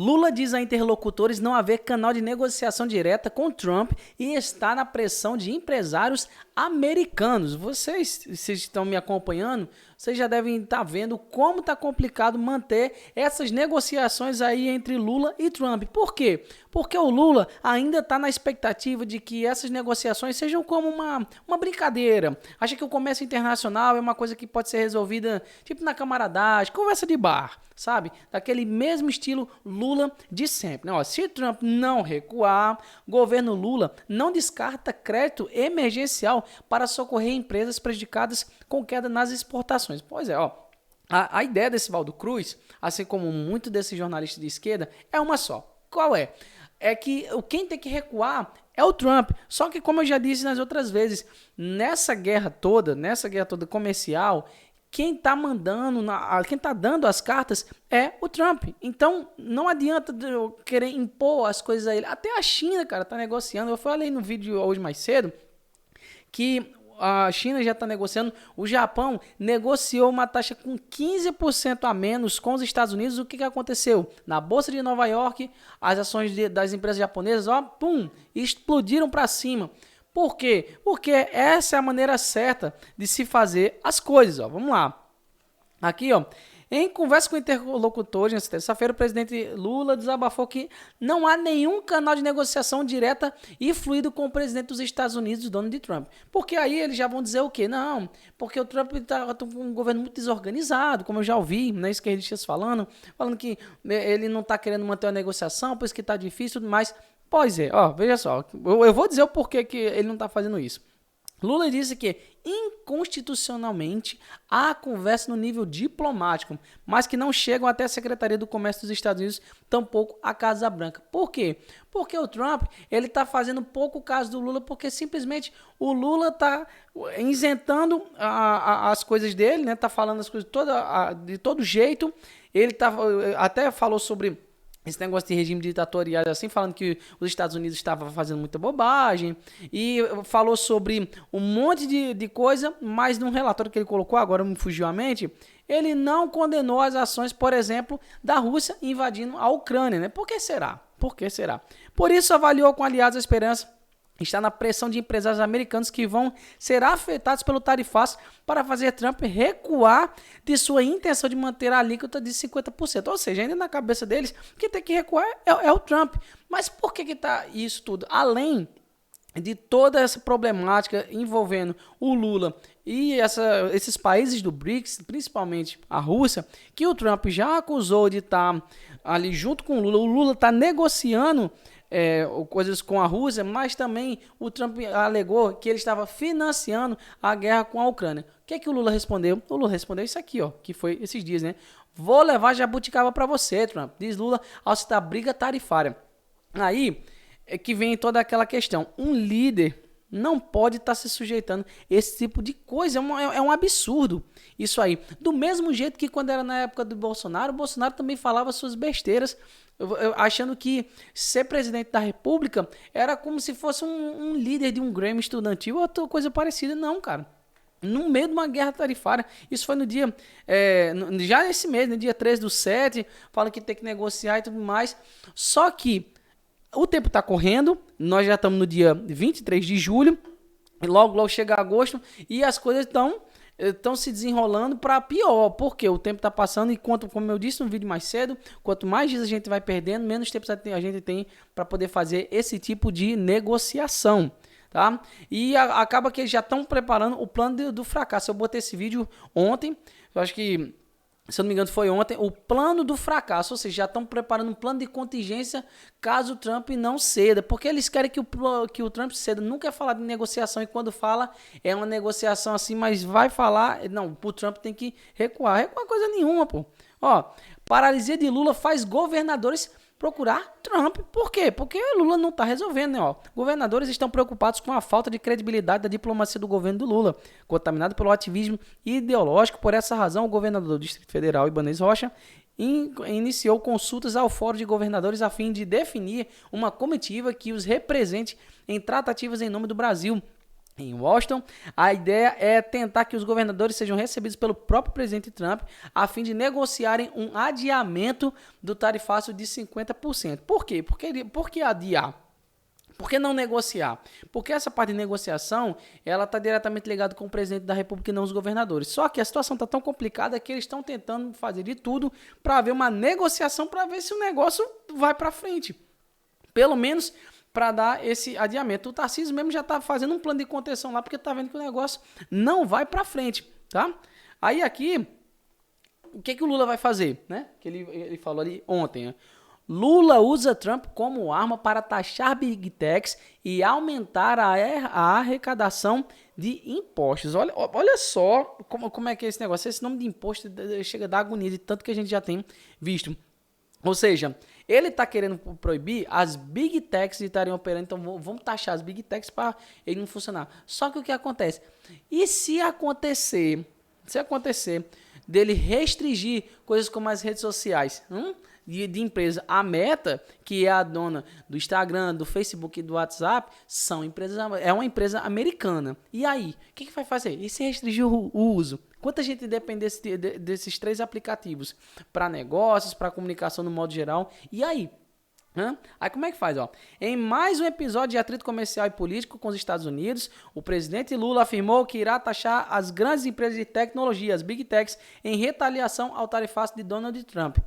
Lula diz a interlocutores não haver canal de negociação direta com Trump e está na pressão de empresários americanos. Vocês estão me acompanhando, vocês já devem estar vendo como está complicado manter essas negociações aí entre Lula e Trump. Por quê? Porque o Lula ainda está na expectativa de que essas negociações sejam como uma brincadeira. Acha que o comércio internacional é uma coisa que pode ser resolvida tipo na camaradagem, conversa de bar, sabe? Daquele mesmo estilo Lula de sempre. Ó, se Trump não recuar, governo Lula não descarta crédito emergencial para socorrer empresas prejudicadas com queda nas exportações. Pois é, ó. A ideia desse Valdo Cruz, assim como muito desses jornalistas de esquerda, é uma só. Qual é? É que quem tem que recuar é o Trump. Só que, como eu já disse nas outras vezes, nessa guerra toda comercial, quem está mandando, quem está dando as cartas é o Trump. Então, não adianta eu querer impor as coisas a ele. Até a China, cara, está negociando. Eu falei no vídeo hoje mais cedo que a China já está negociando. O Japão negociou uma taxa com 15% a menos com os Estados Unidos. O que aconteceu? Na Bolsa de Nova York, as ações das empresas japonesas, ó, pum, explodiram para cima. Por quê? Porque essa é a maneira certa de se fazer as coisas. Ó. Vamos lá. Aqui, ó. Em conversa com interlocutores, nessa terça-feira, o presidente Lula desabafou que não há nenhum canal de negociação direta e fluido com o presidente dos Estados Unidos, Donald Trump. Porque aí eles já vão dizer o quê? Não, porque o Trump está com um governo muito desorganizado, como eu já ouvi, né, esquerdistas falando que ele não está querendo manter a negociação, pois que está difícil, mas, pois é, ó, veja só, eu vou dizer o porquê que ele não está fazendo isso. Lula disse que, inconstitucionalmente, há conversa no nível diplomático, mas que não chegam até a Secretaria do Comércio dos Estados Unidos, tampouco a Casa Branca. Por quê? Porque o Trump ele está fazendo pouco caso do Lula, porque simplesmente o Lula está isentando as coisas dele, né? Está falando as coisas de todo jeito. Ele até falou sobre esse negócio de regime ditatorial, assim, falando que os Estados Unidos estavam fazendo muita bobagem, e falou sobre um monte de coisa, mas num relatório que ele colocou, agora me fugiu a mente, ele não condenou as ações, por exemplo, da Rússia invadindo a Ucrânia, né? Por que será? Por que será? Por isso avaliou com aliados a esperança está na pressão de empresários americanos que vão ser afetados pelo tarifaço para fazer Trump recuar de sua intenção de manter a alíquota de 50%. Ou seja, ainda na cabeça deles, quem tem que recuar é o Trump. Mas por que está isso tudo? Além de toda essa problemática envolvendo o Lula e esses países do BRICS, principalmente a Rússia, que o Trump já acusou de estar ali junto com o Lula está negociando coisas com a Rússia, mas também o Trump alegou que ele estava financiando a guerra com a Ucrânia. O que é que o Lula respondeu? O Lula respondeu isso aqui, ó, que foi esses dias, né? Vou levar jabuticaba para você, Trump, diz Lula ao citar briga tarifária. Aí é que vem toda aquela questão. Um líder não pode estar se sujeitando a esse tipo de coisa. É um absurdo isso aí. Do mesmo jeito que quando era na época do Bolsonaro, o Bolsonaro também falava suas besteiras, achando que ser presidente da República era como se fosse um líder de um Grêmio estudantil ou outra coisa parecida. Não, cara. No meio de uma guerra tarifária. Isso foi no dia, já nesse mês, no dia 13/7, fala que tem que negociar e tudo mais. Só que o tempo está correndo, nós já estamos no dia 23 de julho, e logo chega agosto, e as coisas estão se desenrolando para pior, porque o tempo está passando e, como eu disse no vídeo mais cedo, quanto mais dias a gente vai perdendo, menos tempo a gente tem para poder fazer esse tipo de negociação. Tá? E acaba que eles já estão preparando o plano do fracasso. Eu botei esse vídeo ontem, eu acho que, se eu não me engano foi ontem, o plano do fracasso, ou seja, já estão preparando um plano de contingência caso o Trump não ceda, porque eles querem que o Trump ceda. Nunca é falar de negociação, e quando fala é uma negociação assim, mas vai falar, não, o Trump tem que recuar coisa nenhuma, pô. Ó, paralisia de Lula faz governadores procurar Trump. Por quê? Porque Lula não está resolvendo, né? Ó, governadores estão preocupados com a falta de credibilidade da diplomacia do governo do Lula, contaminado pelo ativismo ideológico. Por essa razão, o governador do Distrito Federal, Ibanez Rocha, iniciou consultas ao Fórum de Governadores a fim de definir uma comitiva que os represente em tratativas em nome do Brasil. em Washington. A ideia é tentar que os governadores sejam recebidos pelo próprio presidente Trump a fim de negociarem um adiamento do tarifaço de 50%. Por quê? Por que adiar? Por que não negociar? Porque essa parte de negociação, ela está diretamente ligada com o presidente da República e não os governadores. Só que a situação está tão complicada que eles estão tentando fazer de tudo para haver uma negociação para ver se o negócio vai para frente. Pelo menos para dar esse adiamento. O Tarcísio mesmo já está fazendo um plano de contenção lá porque está vendo que o negócio não vai para frente, tá? Aí aqui, o que o Lula vai fazer, né? Que ele falou ali ontem, né? Lula usa Trump como arma para taxar Big Techs e aumentar a arrecadação de impostos. Olha só como é que é esse negócio. Esse nome de imposto chega a dar agonia de tanto que a gente já tem visto. Ou seja, ele está querendo proibir as Big Techs de estarem operando. Então vamos taxar as Big Techs para ele não funcionar. Só que o que acontece? E se acontecer dele restringir coisas como as redes sociais, de empresa. A Meta, que é a dona do Instagram, do Facebook e do WhatsApp, é uma empresa americana. E aí, o que vai fazer? E se restringir o uso? Quanta gente depende desses 3 aplicativos para negócios, para comunicação no modo geral? E aí? Aí como é que faz? Em mais um episódio de atrito comercial e político com os Estados Unidos, o presidente Lula afirmou que irá taxar as grandes empresas de tecnologia, as Big Techs, em retaliação ao tarifaço de Donald Trump.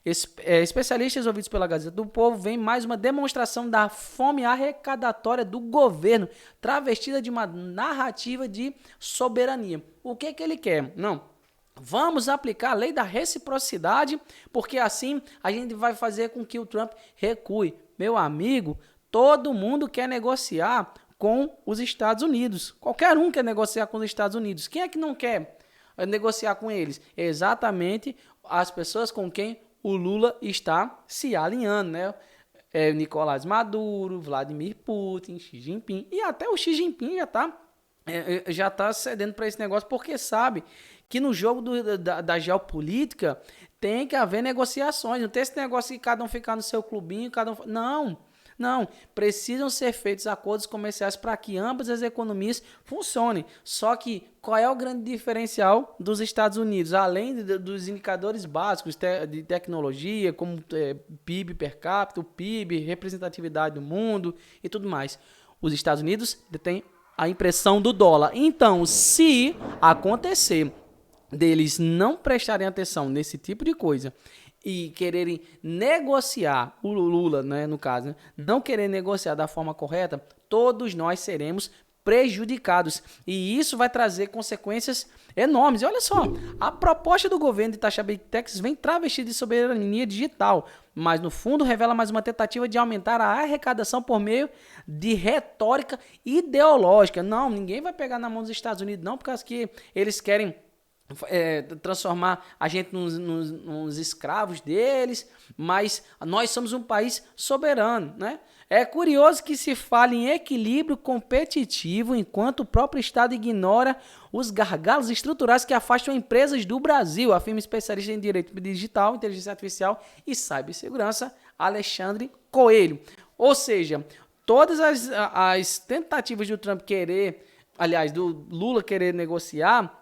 Especialistas ouvidos pela Gazeta do Povo veem mais uma demonstração da fome arrecadatória do governo, travestida de uma narrativa de soberania. O que ele quer? Não. Vamos aplicar a lei da reciprocidade, porque assim a gente vai fazer com que o Trump recue. Meu amigo, todo mundo quer negociar com os Estados Unidos. Qualquer um quer negociar com os Estados Unidos. Quem é que não quer negociar com eles? Exatamente as pessoas com quem o Lula está se alinhando, né? Nicolás Maduro, Vladimir Putin, Xi Jinping, e até o Xi Jinping já tá cedendo para esse negócio, porque sabe que no jogo da geopolítica tem que haver negociações, não tem esse negócio de cada um ficar no seu clubinho, Não, precisam ser feitos acordos comerciais para que ambas as economias funcionem. Só que qual é o grande diferencial dos Estados Unidos? Além dos indicadores básicos de tecnologia, como PIB per capita, o PIB, representatividade do mundo e tudo mais. Os Estados Unidos detêm a impressão do dólar. Então, se acontecer deles não prestarem atenção nesse tipo de coisa e quererem negociar, o Lula, né, no caso, né, não querer negociar da forma correta, todos nós seremos prejudicados. E isso vai trazer consequências enormes. E olha só, a proposta do governo de taxar Big Techs vem travestida de soberania digital, mas no fundo revela mais uma tentativa de aumentar a arrecadação por meio de retórica ideológica. Não, ninguém vai pegar na mão dos Estados Unidos, não, porque que eles querem transformar a gente nos escravos deles, mas nós somos um país soberano, né? É curioso que se fale em equilíbrio competitivo enquanto o próprio Estado ignora os gargalos estruturais que afastam empresas do Brasil, afirma especialista em direito digital, inteligência artificial e cibersegurança Alexandre Coelho. Ou seja, todas as tentativas do Trump do Lula querer negociar,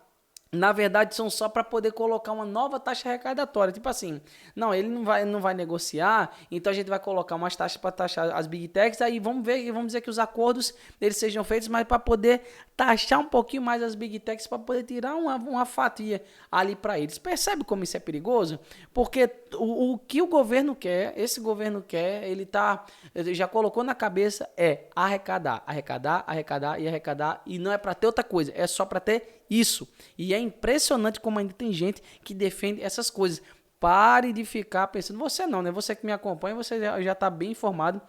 na verdade, são só para poder colocar uma nova taxa arrecadatória. Tipo assim, não, ele não vai negociar, então a gente vai colocar umas taxas para taxar as Big Techs, aí vamos dizer que os acordos eles sejam feitos, mas para poder taxar um pouquinho mais as Big Techs, para poder tirar uma fatia ali para eles. Percebe como isso é perigoso? Porque o que o governo quer, ele já colocou na cabeça arrecadar, e não é para ter outra coisa, é só para ter isso. E é impressionante como ainda tem gente que defende essas coisas. Pare de ficar pensando, você não, né? Você que me acompanha, você já está bem informado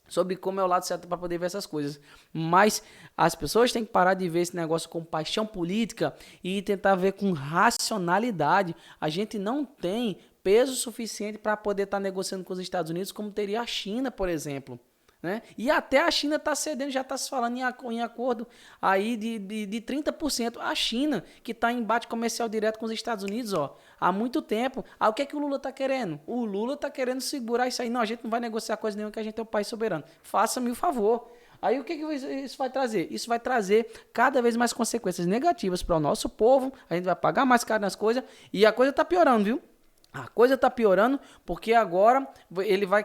sobre como é o lado certo para poder ver essas coisas. Mas as pessoas têm que parar de ver esse negócio com paixão política e tentar ver com racionalidade. A gente não tem peso suficiente para poder estar negociando com os Estados Unidos como teria a China, por exemplo. Né? E até a China está cedendo, já está se falando em acordo aí de 30%. A China, que está em embate comercial direto com os Estados Unidos há muito tempo. Aí o que é que o Lula está querendo? O Lula está querendo segurar isso aí. Não, a gente não vai negociar coisa nenhuma, que a gente é um país soberano. Faça-me o favor. Aí o que isso vai trazer? Isso vai trazer cada vez mais consequências negativas para o nosso povo, a gente vai pagar mais caro nas coisas e a coisa tá piorando, viu? A coisa está piorando porque agora ele vai,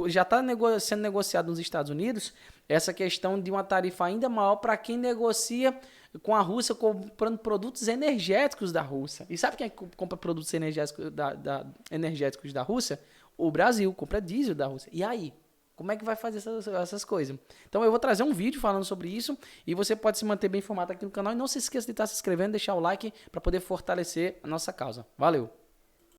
já está sendo negociado nos Estados Unidos essa questão de uma tarifa ainda maior para quem negocia com a Rússia comprando produtos energéticos da Rússia. E sabe quem é que compra produtos energéticos da Rússia? O Brasil compra diesel da Rússia. E aí? Como é que vai fazer essas coisas? Então eu vou trazer um vídeo falando sobre isso e você pode se manter bem informado aqui no canal. E não se esqueça de estar se inscrevendo e deixar o like para poder fortalecer a nossa causa. Valeu!